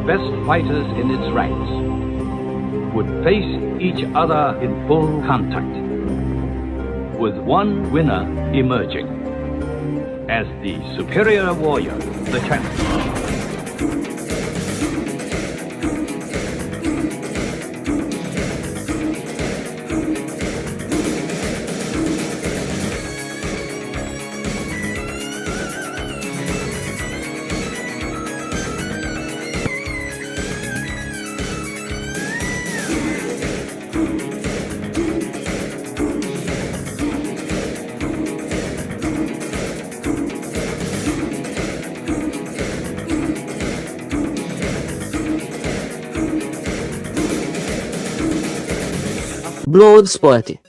best fighters in its ranks would face each other in full contact, with one winner emerging as the superior warrior, the champion. Bloodsport.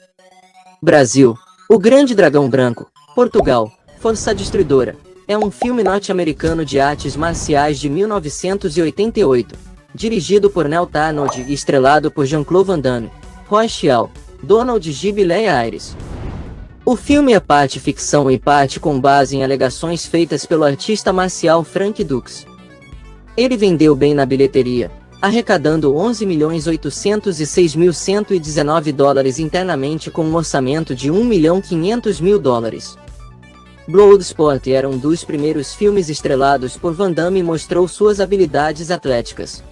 Brasil. O Grande Dragão Branco. Portugal. Força Destruidora. É um filme norte-americano de artes marciais de 1988. Dirigido por Neil Tarnold e estrelado por Jean-Claude Van Damme, Roy Chiao, Donald Gibb Ayres. O filme é parte ficção e parte com base em alegações feitas pelo artista marcial Frank Dux. Ele vendeu bem na bilheteria, arrecadando $11.806.119 internamente com um orçamento de $1.500.000. Bloodsport era um dos primeiros filmes estrelados por Van Damme e mostrou suas habilidades atléticas.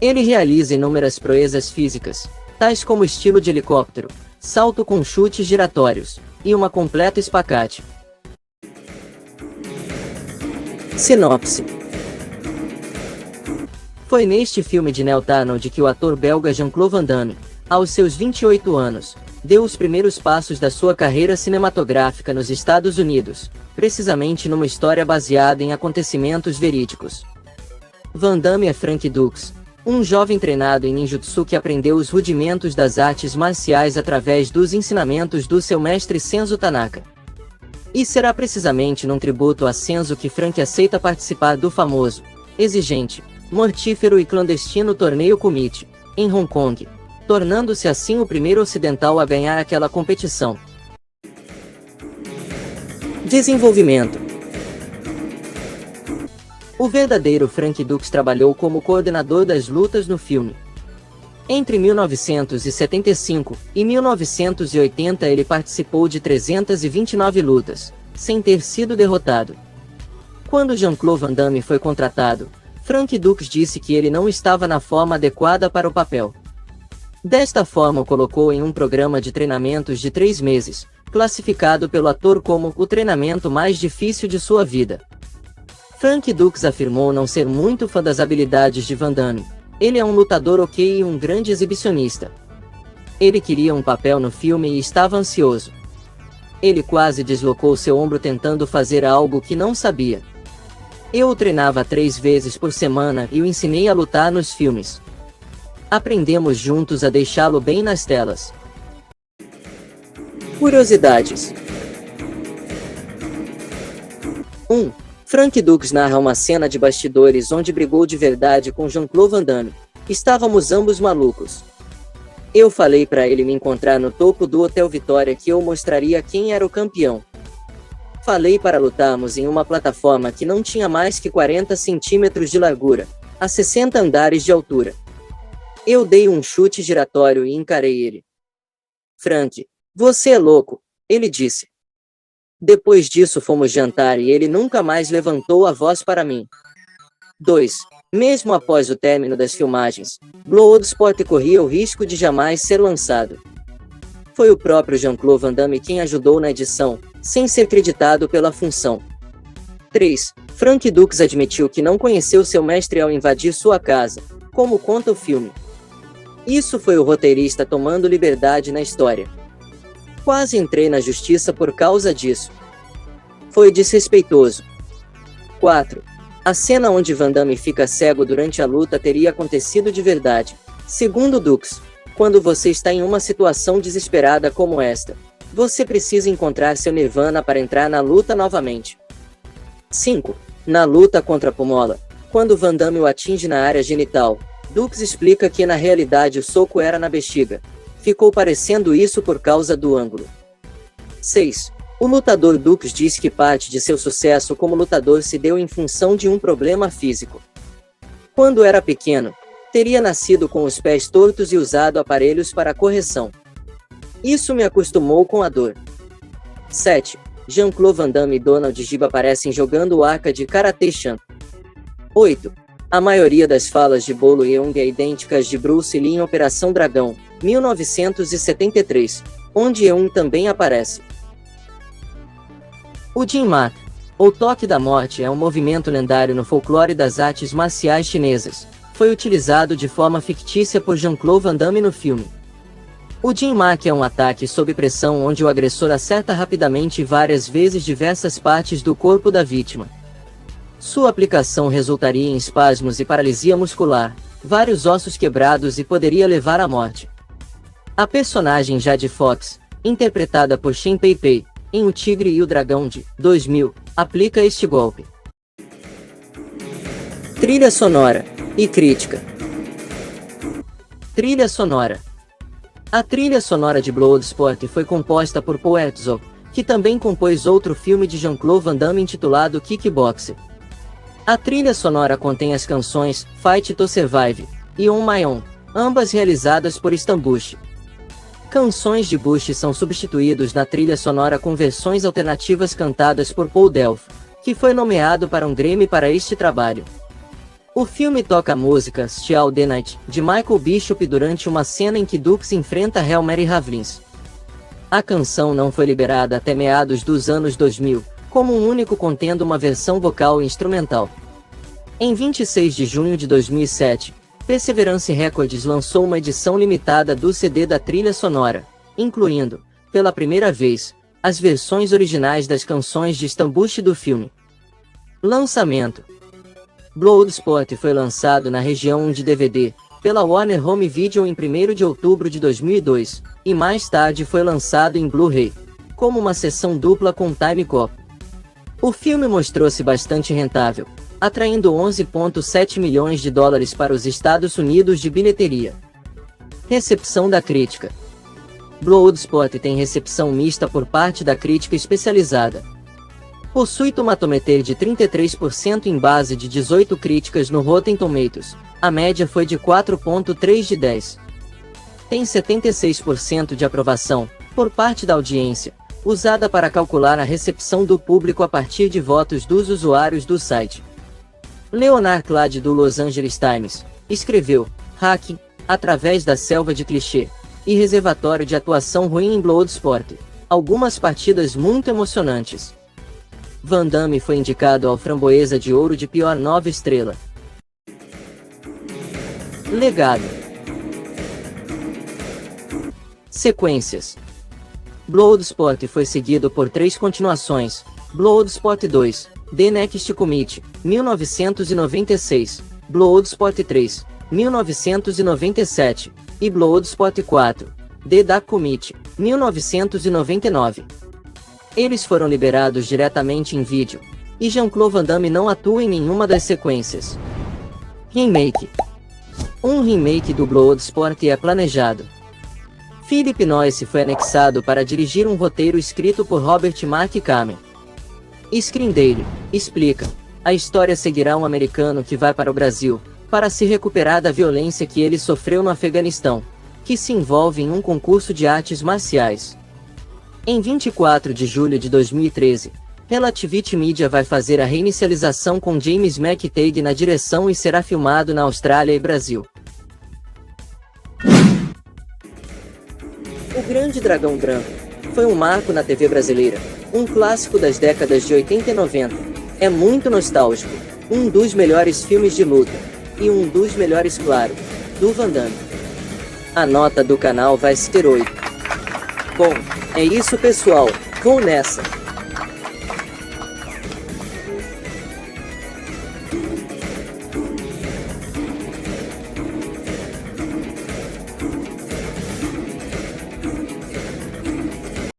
Ele realiza inúmeras proezas físicas, tais como estilo de helicóptero, salto com chutes giratórios, e uma completa espacate. Sinopse. Foi neste filme de Neil Tarnold que o ator belga Jean-Claude Van Damme, aos seus 28 anos, deu os primeiros passos da sua carreira cinematográfica nos Estados Unidos, precisamente numa história baseada em acontecimentos verídicos. Van Damme é Frank Dux, um jovem treinado em ninjutsu que aprendeu os rudimentos das artes marciais através dos ensinamentos do seu mestre Senzo Tanaka. E será precisamente num tributo a Senzo que Frank aceita participar do famoso, exigente, mortífero e clandestino torneio Kumite, em Hong Kong, tornando-se assim o primeiro ocidental a ganhar aquela competição. Desenvolvimento. O verdadeiro Frank Dux trabalhou como coordenador das lutas no filme. Entre 1975 e 1980 ele participou de 329 lutas, sem ter sido derrotado. Quando Jean-Claude Van Damme foi contratado, Frank Dux disse que ele não estava na forma adequada para o papel. Desta forma o colocou em um programa de treinamentos de 3 meses, classificado pelo ator como o treinamento mais difícil de sua vida. Frank Dux afirmou não ser muito fã das habilidades de Van Damme. Ele é um lutador ok e um grande exibicionista. Ele queria um papel no filme e estava ansioso. Ele quase deslocou seu ombro tentando fazer algo que não sabia. Eu o treinava 3 vezes por semana e o ensinei a lutar nos filmes. Aprendemos juntos a deixá-lo bem nas telas. Curiosidades. 1. Frank Dux narra uma cena de bastidores onde brigou de verdade com Jean-Claude Van Damme. Estávamos ambos malucos. Eu falei para ele me encontrar no topo do Hotel Vitória que eu mostraria quem era o campeão. Falei para lutarmos em uma plataforma que não tinha mais que 40 centímetros de largura, a 60 andares de altura. Eu dei um chute giratório e encarei ele. Frank, você é louco, ele disse. Depois disso fomos jantar e ele nunca mais levantou a voz para mim. 2. Mesmo após o término das filmagens, Bloodsport corria o risco de jamais ser lançado. Foi o próprio Jean-Claude Van Damme quem ajudou na edição, sem ser creditado pela função. 3. Frank Dux admitiu que não conheceu seu mestre ao invadir sua casa, como conta o filme. Isso foi o roteirista tomando liberdade na história. Quase entrei na justiça por causa disso. Foi desrespeitoso. 4. A cena onde Van Damme fica cego durante a luta teria acontecido de verdade, segundo Dux. Quando você está em uma situação desesperada como esta, você precisa encontrar seu nirvana para entrar na luta novamente. 5. Na luta contra Pomola, quando Van Damme o atinge na área genital, Dux explica que na realidade o soco era na bexiga. Ficou parecendo isso por causa do ângulo. 6. O lutador Dux diz que parte de seu sucesso como lutador se deu em função de um problema físico. Quando era pequeno, teria nascido com os pés tortos e usado aparelhos para correção. Isso me acostumou com a dor. 7. Jean-Claude Van Damme e Donald Gibb aparecem jogando o arcade Karate-chan. 8. A maioria das falas de Bolo Yeung é idêntica às de Bruce Lee em Operação Dragão, 1973, onde Yeung também aparece. O Jin Mat, ou Toque da Morte, é um movimento lendário no folclore das artes marciais chinesas. Foi utilizado de forma fictícia por Jean-Claude Van Damme no filme. O Jin Mat é um ataque sob pressão onde o agressor acerta rapidamente e várias vezes diversas partes do corpo da vítima. Sua aplicação resultaria em espasmos e paralisia muscular, vários ossos quebrados e poderia levar à morte. A personagem Jade Fox, interpretada por Shen Pei-Pei, em O Tigre e o Dragão de 2000, aplica este golpe. Trilha sonora e crítica. Trilha sonora. A trilha sonora de Bloodsport foi composta por Paul Herzog, que também compôs outro filme de Jean-Claude Van Damme intitulado Kickboxer. A trilha sonora contém as canções Fight to Survive e On My Own, ambas realizadas por Stan Bush. Canções de Bush são substituídos na trilha sonora com versões alternativas cantadas por Paul Delph, que foi nomeado para um Grammy para este trabalho. O filme toca a música Still the Night, de Michael Bishop durante uma cena em que Dux enfrenta Hail Mary Ravlins. A canção não foi liberada até meados dos anos 2000, como um único contendo uma versão vocal e instrumental. Em 26 de junho de 2007, Perseverance Records lançou uma edição limitada do CD da trilha sonora, incluindo, pela primeira vez, as versões originais das canções de Stan Bush do filme. Lançamento. Bloodsport foi lançado na região de DVD, pela Warner Home Video em 1º de outubro de 2002, e mais tarde foi lançado em Blu-ray, como uma sessão dupla com Time Cop. O filme mostrou-se bastante rentável, atraindo 11,7 milhões de dólares para os Estados Unidos de bilheteria. Recepção da crítica. Bloodsport tem recepção mista por parte da crítica especializada. Possui tomatometer de 33% em base de 18 críticas no Rotten Tomatoes. A média foi de 4,3 de 10. Tem 76% de aprovação, por parte da audiência, usada para calcular a recepção do público a partir de votos dos usuários do site. Leonard Clad do Los Angeles Times escreveu: Hacking, através da selva de clichê, e reservatório de atuação ruim em Bloodsport. Algumas partidas muito emocionantes. Van Damme foi indicado ao Framboesa de Ouro de pior nova estrela. Legado. Sequências. Bloodsport foi seguido por 3 continuações: Bloodsport 2, The Next Commit, 1996, Bloodsport 3, 1997, e Bloodsport 4, The Dark Commit, 1999. Eles foram liberados diretamente em vídeo, e Jean-Claude Van Damme não atua em nenhuma das sequências. Remake. Um remake do Bloodsport é planejado. Philip Noyce foi anexado para dirigir um roteiro escrito por Robert Mark Kamen. Screen Daily explica: a história seguirá um americano que vai para o Brasil, para se recuperar da violência que ele sofreu no Afeganistão, que se envolve em um concurso de artes marciais. Em 24 de julho de 2013, Relativity Media vai fazer a reinicialização com James McTagg na direção e será filmado na Austrália e Brasil. O Grande Dragão Branco foi um marco na TV brasileira, um clássico das décadas de 80 e 90. É muito nostálgico, um dos melhores filmes de luta, e um dos melhores, claro, do Van Damme. A nota do canal vai ser 8. Bom, é isso pessoal, vou nessa.